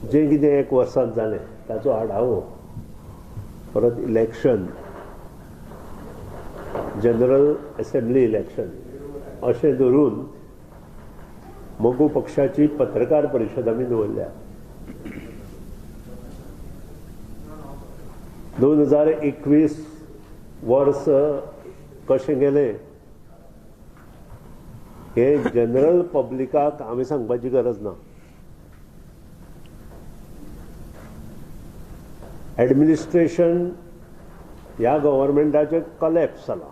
जे कितें एक वर्सांत जालें ताचो आढावो परत इलेक्शन जनरल असेंब्ली इलेक्शन अशें धरून मोगू पक्षाची पत्रकार परिशद आमी दवरल्या. 2021 वर्स कशें गेलें हे जनरल पब्लिकाक आमी सांगपाची गरज ना. एडमिनिस्ट्रेशन ह्या गव्हर्मेंटाचें कलॅप्स जालां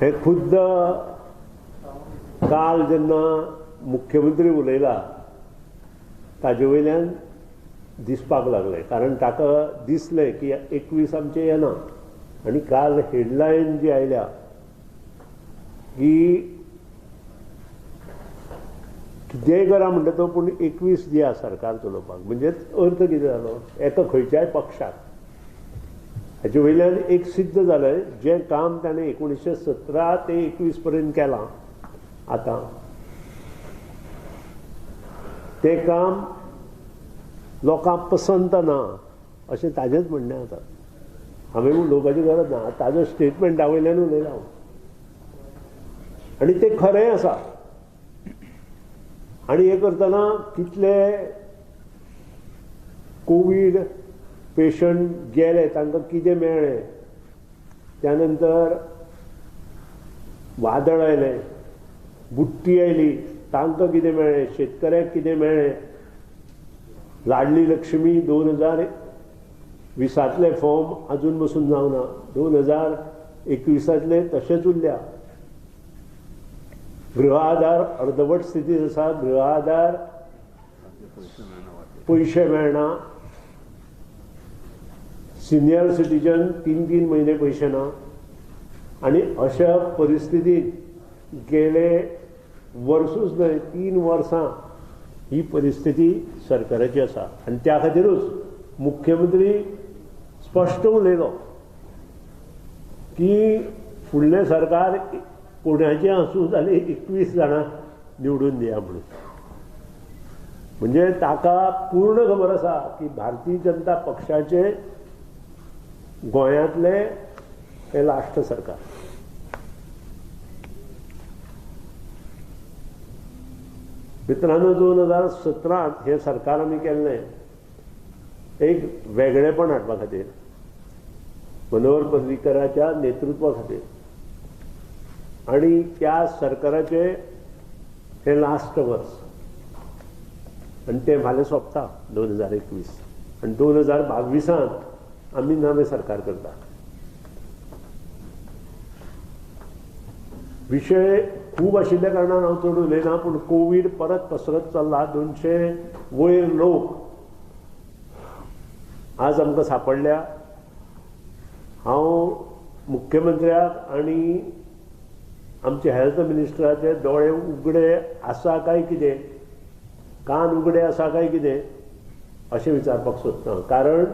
हे खुद्द काल जेन्ना मुख्यमंत्री उलयला ताजे वयल्यान दिसपाक लागलें. कारण ताका दिसलें की 21 आमचें येना आनी काल हेडलायन जी आयल्या की कितेंय करा म्हणटा तो पूण 21 दिया सरकार चलोवपाक. म्हणजे अर्थ कितें जालो एका खंयच्याय पक्षाक हाचे वयल्यान एक सिद्ध जालें जें काम ताणें 1917 ते 21 पर्यंत केलां आतां तें काम लोकांक पसंत ना अशें ताजेंच म्हणणें आसा. हांवें उलोवपाची गरज ना, ताजो स्टेटमेंटा वयल्यान उलयला हांव आनी तें खरें आसा. आनी हें करतना कितले कोवीड पेशंट गेले तांकां कितें मेळ्ळें, त्या नंतर वादळ आयलें, बुट्टी आयली तांकां कितें मेळ्ळें, शेतकऱ्याक कितें मेळ्ळें, लाडली लक्ष्मी 2020तले फॉर्म अजून बसून जावना, 2021तले तशेंच उरल्या. गृह आधार अर्दवट स्थितीत आसा, गृह आधार पयशे मेळना, सिनियर सिटीजन 3 म्हयने पयशे ना. आनी अशा परिस्थितीत गेले वर्सूच न्हय 3 वर्सां ही परिस्थिती सरकाराची आसा. आनी त्या खातीरूच मुख्यमंत्री स्पश्ट उलयलो की फुडलें सरकार कोणाचें आसूं जाल्यार 21 जाणां निवडून दिया म्हणून. म्हणजे ताका पूर्ण खबर आसा की भारतीय जनता पक्षाचे गोंयांतले हे लास्ट सरकार. मित्रांनो 2017 हे सरकार आमी केल्लें एक वेगळेपण हाडपा खातीर, मनोहर पर्रीकराच्या नेतृत्वा खातीर. आनी त्या सरकाराचे हे लास्ट वर्स आनी तें फाल्यां सोंपता 2021 आनी 2022 आमी नवें सरकार करता. विशय खूब आशिल्ल्या कारणान हांव चड उलयना, पूण कोवीड परत पसरत चल्ला. 200 वयर लोक आज आमकां सापडल्या. हांव मुख्यमंत्र्याक आनी आमचे हेल्थ मिनिस्टराचे दोळे उगडे आसा काय कितें, कान उगडे आसा काय कितें अशें विचारपाक सोदता. कारण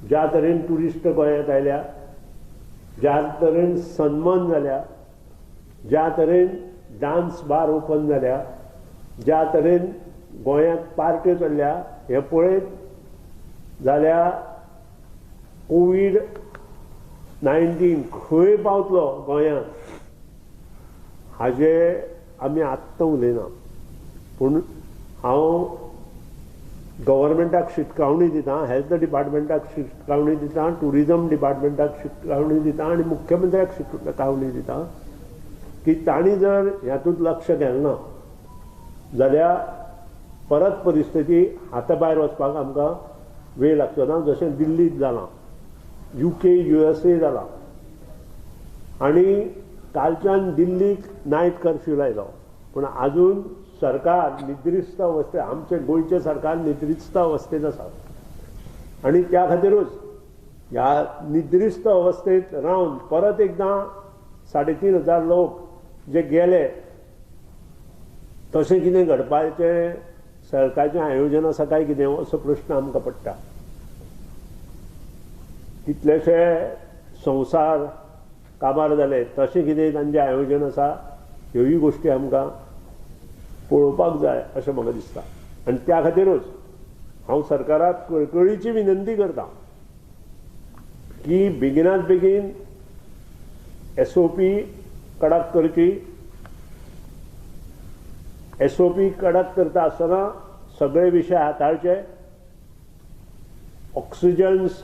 ज्या तरेन ट्युरिस्ट गोंयांत आयल्या, ज्या तरेन सन्मान जाल्या, ज्या तरेन डान्स बार ओपन जाल्या, ज्या तरेन गोंयांत पार्ट्यो चल्ल्या, हें पळयत जाल्यार कोवीड-19 खंय पावतलो गोंयांत हाजे आमी आत्तां उलयना. पूण हांव गव्हर्मेंटाक शिटकावणी दिता, हेल्थ डिपार्टमेंटाक शिटकावणी दिता, टुरिजम डिपार्टमेंटाक शिटकावणी दिता आनी मुख्यमंत्र्याक शिटकावणी दिता की तांणी जर ह्यातूंत लक्ष घालना ना जाल्यार परत परिस्थिती हाता भायर वचपाक आमकां वेळ लागचो ना. जशें दिल्लीत जालां, UK USA जालां आनी कालच्यान दिल्लीक नायट कर्फ्यू लायलो. पूण आजून सरकार निद्रिस्त अवस्थेत, आमचे गोंयचें सरकार निद्रिस्त अवस्थेत आसा. आनी त्या खातीरूच ह्या निद्रिस्त अवस्थेत रावन परत एकदां 3,500 लोक जे गेले तशें कितें घडपाचें सरकारचें आयोजन आसा काय कितें असो प्रश्न आमकां पडटा. कितलेशे संवसार काबार जाले तशें कितें तांचें आयोजन आसा ह्योय गोश्टी आमकां पळोवपाक जाय अशें म्हाका दिसता. आनी त्या खातीरच हांव सरकाराक कळकळीची विनंती करता की बेगिनाच बेगीन SOP कडक करची. SOP कडक करता आसतना सगळे विशय हाताळचे. ऑक्सिजन्स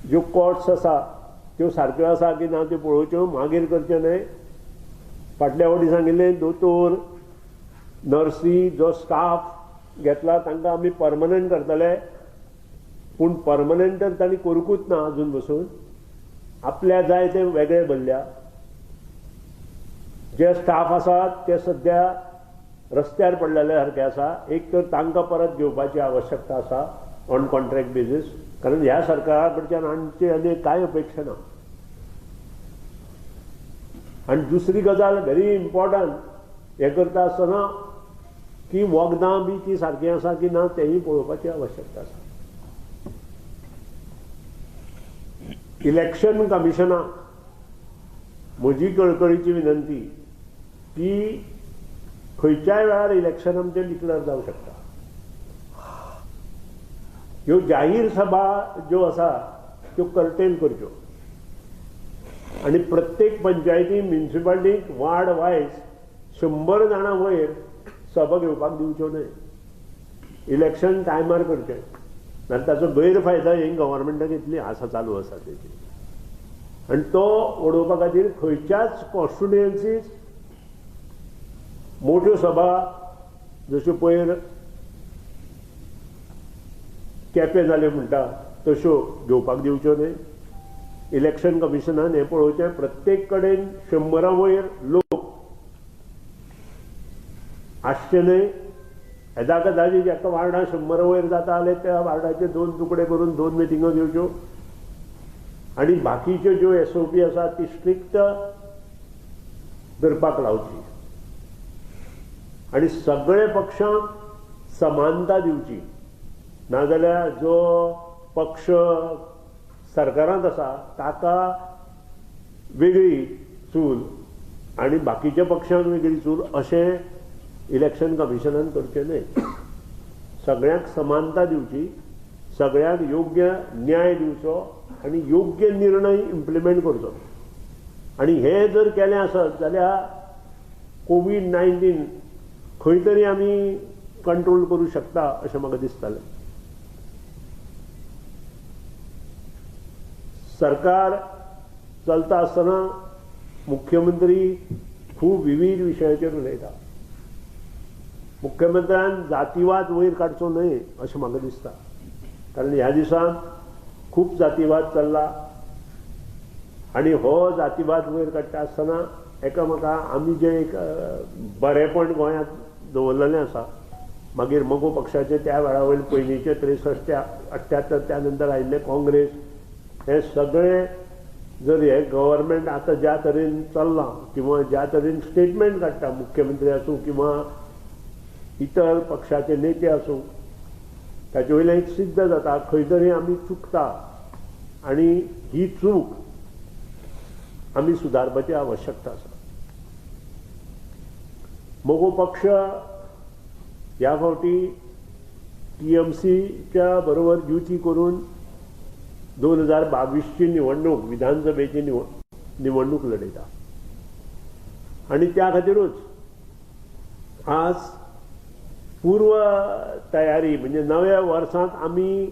ज्यो कॉट्स आसा त्यो सारक्यो आसा की ना त्यो पळोवच्यो, मागीर करचे न्हय. फाटल्या फावटी सांगिल्लें दोतोर नर्सी जो स्टाफ घेतला तांकां आमी परमनंट करतले, पूण परमनंट तर तांणी करूंकूच ना अजून बसून. आपल्या जाय ते वेगळे भरल्या. जे स्टाफ आसात ते सध्या रस्त्यार पडलेले सारखे आसा. एक तर तांकां परत घेवपाची आवश्यकता आसा ऑन कॉन्ट्रॅक्ट बेजीस, कारण ह्या सरकारा कडच्यान आमची आनी कांय अपेक्षा ना. आनी दुसरी गजाल व्हेरी इम्पॉर्टंट, हें करता आसतना की वखदां बी ती सारकी आसा की ना तेंय पळोवपाची आवश्यकता आसा. इलेक्शन कमिशनाक म्हजी कळकळीची विनंती की खंयच्याय वेळार इलेक्शन आमचें डिक्लेअर जावं शकता. ह्यो जाहीर सभा ज्यो आसा त्यो कर्टेल करच्यो आनी प्रत्येक पंचायती म्युनिसिपालिटीक वार्ड वायज 100 जाणां वयर सभा घेवपाक दिवच्यो न्हय. इलेक्शन टायमार करचें. नाल्यार ताचो गैरफायदा ही गव्हर्मेंटाक इतली आसा चालू आसा तेजी. आनी तो ओडोवपा खातीर खंयच्याच कॉन्स्टिट्युएन्सीज मोठ्यो सभा जश्यो पयर केपें जाल्यो म्हणटा तश्यो घेवपाक दिवच्यो न्हय. इलेक्शन कमिशनान हें पळोवचें प्रत्येक कडेन 100 वयर लोक आसचे न्हय. येदा कदाची एका वार्डां 100 वयर जाता जाल्यार त्या वार्डाचे 2 तुकडे करून 2 मिटिंगो घेवच्यो आनी बाकीच्यो ज्यो SOP आसा ती स्ट्रिक्ट धरपाक लावची आनी सगळे पक्षांक समानता दिवची. नाजाल्यार जो पक्ष सरकारांत आसा ताका वेगळी चूल आनी बाकीच्या पक्षांक वेगळी चूल अशें इलेक्शन कमिशनान करचें न्हय. सगळ्यांक समानता दिवची, सगळ्यांक योग्य न्याय दिवचो आनी योग्य निर्णय इम्प्लिमेंट करचो. आनी हें जर केलें आसत जाल्यार कोविड-19 खंय तरी आमी कंट्रोल करूं शकता अशें म्हाका दिसतालें. सरकार चलता आसतना मुख्यमंत्री खूब विविध विशयाचेर उलयता. मुख्यमंत्र्यान जातीवाद वयर काडचो न्हय अशें म्हाका दिसता. कारण ह्या दिसांत खूब जातीवाद चल्ला आनी हो जातीवाद वयर काडटा आसतना एकामेका आमी जे एक बरेपण गोंयांत दवरलेलें आसा. मागीर मगो पक्षाचे त्या वेळा वयले पयलींचे 63 ते 78 त्या नंतर आयिल्ले काँग्रेस, हे सगळे जर हे गव्हर्मेंट आतां ज्या तरेन चल्लां किंवा ज्या तरेन स्टेटमेंट काडटा मुख्यमंत्री आसूं किंवा इतर पक्षाचे नेते आसूं, ताचे वयल्यान एक सिद्ध जाता खंय तरी आमी चुकता आनी ही चूक आमी सुदारपाची आवश्यकता आसा. मोगो पक्ष ह्या फावटी TMCच्या बरोबर युती करून 2022ची निवडणूक विधानसभेची निवडणूक लडयता आनी त्या खातीरच आज पूर्व तयारी म्हणजे नव्या वर्सांत आमी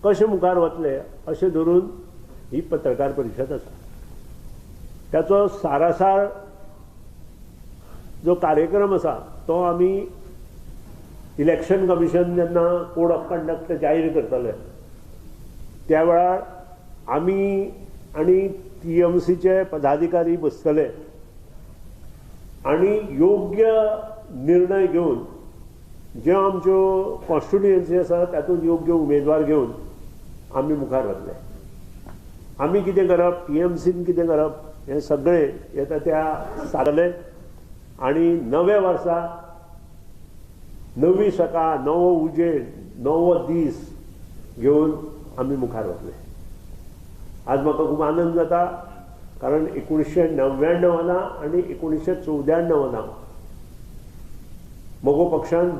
कशे मुखार वतले अशें धरून ही पत्रकार परिशद आसा. त्याचो सारासार जो कार्यक्रम आसा तो आमी इलेक्शन कमिशन जेन्ना कोड ऑफ कंडक्ट जाहीर करतले त्या वेळार आमी आनी TMCचे पदाधिकारी बसतले आनी योग्य निर्णय घेवन ज्यो आमच्यो कॉन्स्टिट्युएन्सी आसा तातूंत योग्य उमेदवार घेवन आमी मुखार वतले. आमी कितें करप, TMCन कितें करप हें सगळें येता त्या सारले आनी नव्या वर्सा नवी सकाळ, नवो उजेड, नवो दीस घेवन आमी मुखार वतले. आज म्हाका खूब आनंद जाता कारण 1999 आनी 1994 म्हगो पक्षान